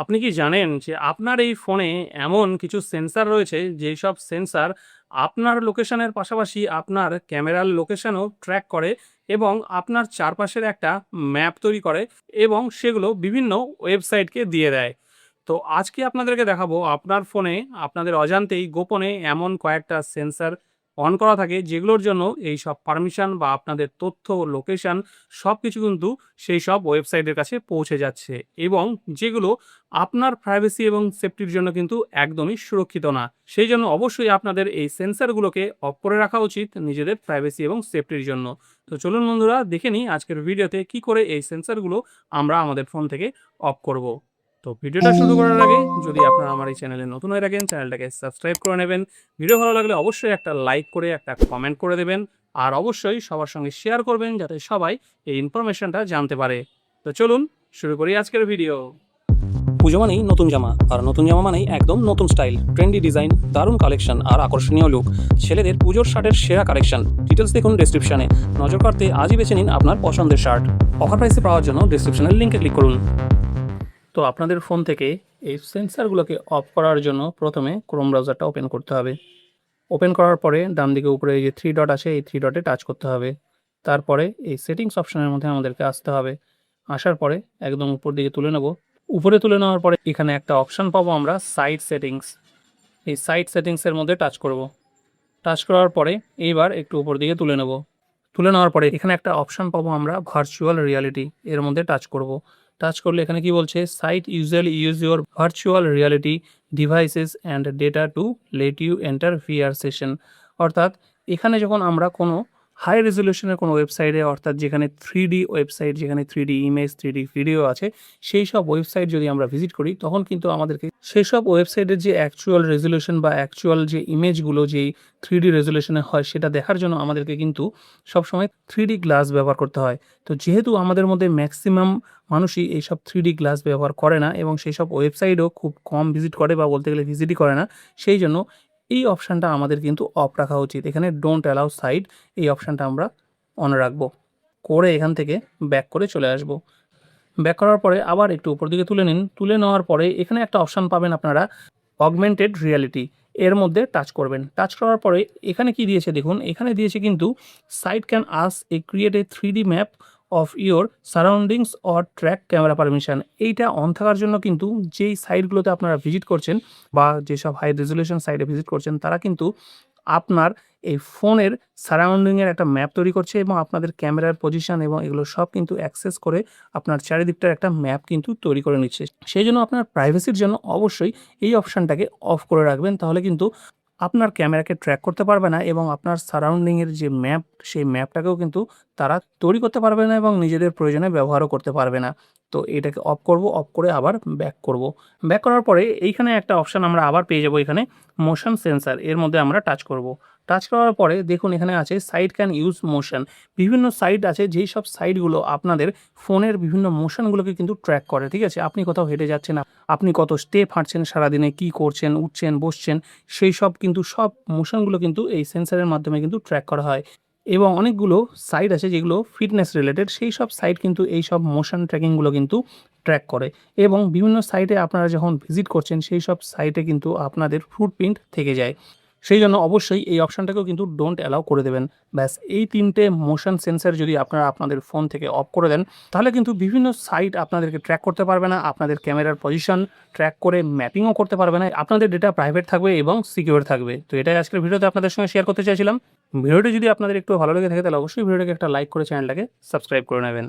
আপনি কি জানেন যে আপনার এই ফোনে এমন কিছু সেন্সর রয়েছে যেই সব সেন্সর আপনার লোকেশনের পাশাপাশি আপনার ক্যামেরার লোকেশনও ট্র্যাক করে এবং আপনার চারপাশের একটা ম্যাপ তৈরি করে এবং সেগুলো বিভিন্ন ওয়েবসাইটকে দিয়ে দেয়। তো আজকে আপনাদেরকে দেখাবো আপনার ফোনে আপনাদের অজান্তেই গোপনে এমন কয়েকটা সেন্সর অন করা থাকে যেগুলোর জন্য এই সব পারমিশন বা আপনাদের তথ্য লোকেশন সব কিছু কিন্তু সেই সব ওয়েবসাইটের কাছে পৌঁছে যাচ্ছে এবং যেগুলো আপনার প্রাইভেসি এবং সেফটির জন্য কিন্তু একদমই সুরক্ষিত না। সেই জন্য অবশ্যই আপনাদের এই সেন্সরগুলোকে অফ করে রাখা উচিত নিজেদের প্রাইভেসি এবং সেফটির জন্য। তো চলুন বন্ধুরা, দেখে নিই আজকের ভিডিওতে কি করে এই সেন্সরগুলো আমরা আমাদের ফোন থেকে অফ করব। তো ভিডিওটা শুরু করার আগে যদি আপনারা আমার এই চ্যানেলে নতুন হয়ে থাকেন, চ্যানেলটাকে সাবস্ক্রাইব করে নেবেন। ভিডিও ভালো লাগলে অবশ্যই একটা লাইক করে একটা কমেন্ট করে দেবেন, আর অবশ্যই সবার সঙ্গে শেয়ার করবেন যাতে সবাই এই ইনফরমেশনটা জানতে পারে। তো চলুন শুরু করি আজকের ভিডিও। পুজো মানেই নতুন জামা, আর নতুন জামা মানেই একদম নতুন স্টাইল, ট্রেন্ডি ডিজাইন, দারুণ কালেকশন আর আকর্ষণীয় লুক। ছেলেদের পুজোর শার্টের সেরা কালেকশন, ডিটেলস দেখুন ডেসক্রিপশনে। নজর কাড়তে আজই বেছে নিন আপনার পছন্দের শার্ট। অফার প্রাইসে পাওয়ার জন্য ডেসক্রিপশনের লিঙ্কে ক্লিক করুন। তো আপনাদের ফোন থেকে এই সেন্সারগুলোকে অফ করার জন্য প্রথমে ক্রোম ব্রাউজারটা ওপেন করতে হবে। ওপেন করার পরে ডান দিকে উপরে এই যে থ্রি ডট আছে, এই থ্রি ডটে টাচ করতে হবে। তারপরে এই সেটিংস অপশনের মধ্যে আমাদেরকে আসতে হবে। আসার পরে একদম উপর দিকে তুলে নেব। উপরে তুলে নেওয়ার পরে এখানে একটা অপশান পাবো আমরা, সাইট সেটিংস। এই সাইট সেটিংসের মধ্যে টাচ করব। টাচ করার পরে এইবার একটু উপর দিকে তুলে নেব। তুলে নেওয়ার পরে এখানে একটা অপশান পাবো আমরা, ভার্চুয়াল রিয়ালিটি। এর মধ্যে টাচ করব। টাচ করলে এখানে কি বলছে, site usually use your virtual reality devices and data to let you enter VR session. অর্থাৎ এখানে যখন আমরা কোনো হাই রেজলিউশনের কোনো ওয়েবসাইটে, অর্থাৎ যেখানে 3D ওয়েবসাইট, যেখানে 3D ইমেজ, 3D ভিডিও আছে, সেই সব ওয়েবসাইট যদি আমরা ভিজিট করি তখন কিন্তু আমাদেরকে সেই সব ওয়েবসাইটের যে অ্যাকচুয়াল রেজলিউশন বা অ্যাকচুয়াল যে ইমেজগুলো যেই 3D রেজলিউশনে হয় সেটা দেখার জন্য আমাদেরকে কিন্তু সবসময় 3D গ্লাস ব্যবহার করতে হয়। তো যেহেতু আমাদের মধ্যে ম্যাক্সিমাম মানুষই এইসব 3D গ্লাস ব্যবহার করে না এবং সেই সব ওয়েবসাইটও খুব কম ভিজিট করে বা বলতে গেলে ভিজিটই করে না, সেই জন্য এই অপশানটা আমাদের কিন্তু অফ রাখা উচিত। এখানে ডোন্ট অ্যালাউ সাইট, এই অপশানটা আমরা অন রাখবো। করে এখান থেকে ব্যাক করে চলে আসব। ব্যাক করার পরে আবার একটু উপর দিকে তুলে নিন। তুলে নেওয়ার পরে এখানে একটা অপশান পাবেন আপনারা, অগমেন্টেড রিয়ালিটি। এর মধ্যে টাচ করবেন। টাচ করার পরে এখানে কি দিয়েছে দেখুন, এখানে দিয়েছে কিন্তু site can ask a create a 3D map of your surroundings or track camera permission. এইটা অন থাকার জন্য কিন্তু যেই সাইটগুলোতে আপনারা ভিজিট করছেন বা যেসব হাই রেজলিউশন সাইটে ভিজিট করছেন তারা কিন্তু আপনার এই ফোনের সারাউন্ডিংয়ের একটা ম্যাপ তৈরি করছে এবং আপনাদের ক্যামেরার পজিশন এবং এগুলো সব কিন্তু অ্যাক্সেস করে আপনার চারিদিকটার একটা ম্যাপ কিন্তু তৈরি করে নিচ্ছে। সেই জন্য আপনার প্রাইভেসির জন্য অবশ্যই এই অপশানটাকে অফ করে রাখবেন, তাহলে কিন্তু আপনার ক্যামেরাকে ট্র্যাক করতে পারবে না এবং আপনার সারাউন্ডিংয়ের যে ম্যাপ, সেই ম্যাপটাকেও কিন্তু তারা তৈরি করতে পারবে না এবং নিজেদের প্রয়োজনে ব্যবহারও করতে পারবে না। তো এটাকে অফ করব, অফ করে আবার ব্যাক করব। ব্যাক করার পরে এইখানে একটা অপশান আমরা আবার পেয়ে যাবো, এখানে মোশন সেন্সার। এর মধ্যে আমরা টাচ করব। টাচ করার পরে দেখুন এখানে আছে সাইট ক্যান ইউজ মোশন। বিভিন্ন সাইট আছে যেই সব সাইটগুলো আপনাদের ফোনের বিভিন্ন মোশনগুলোকে কিন্তু ট্র্যাক করে। ঠিক আছে, আপনি কোথাও হেঁটে যাচ্ছেন, আপনি কত স্টেপ হাঁটছেন সারাদিনে, কী করছেন, উঠছেন বসছেন, সেই সব কিন্তু সব মোশনগুলো কিন্তু এই সেন্সারের মাধ্যমে কিন্তু ট্র্যাক করা হয়। এবং অনেকগুলো সাইট আছে যেগুলো ফিটনেস রিলেটেড, সেই সব সাইট কিন্তু এই সব মোশন ট্র্যাকিংগুলো কিন্তু ট্র্যাক করে। এবং বিভিন্ন সাইটে আপনারা যখন ভিজিট করছেন সেই সব সাইটে কিন্তু আপনাদের ফুটপ্রিন্ট থেকে যায়। সেই জন্য অবশ্যই এই অপশানটাকেও কিন্তু ডোন্ট অ্যালাউ করে দেবেন। ব্যাস এই তিনটে মোশন সেন্সার যদি আপনারা আপনাদের ফোন থেকে অফ করে দেন তাহলে কিন্তু বিভিন্ন সাইট আপনাদেরকে ট্র্যাক করতে পারবে না, আপনাদের ক্যামেরার পজিশন ট্র্যাক করে ম্যাপিংও করতে পারবে না, আপনাদের ডেটা প্রাইভেট থাকবে এবং সিকিউর থাকবে। তো এটাই আজকের ভিডিওতে আপনাদের সঙ্গে শেয়ার করতে চাইছিলাম। ভিডিওটি যদি আপনাদের একটু ভালো লেগে থাকে তাহলে অবশ্যই ভিডিওটাকে একটা লাইক করে চ্যানেলটাকে সাবস্ক্রাইব করে নেবেন।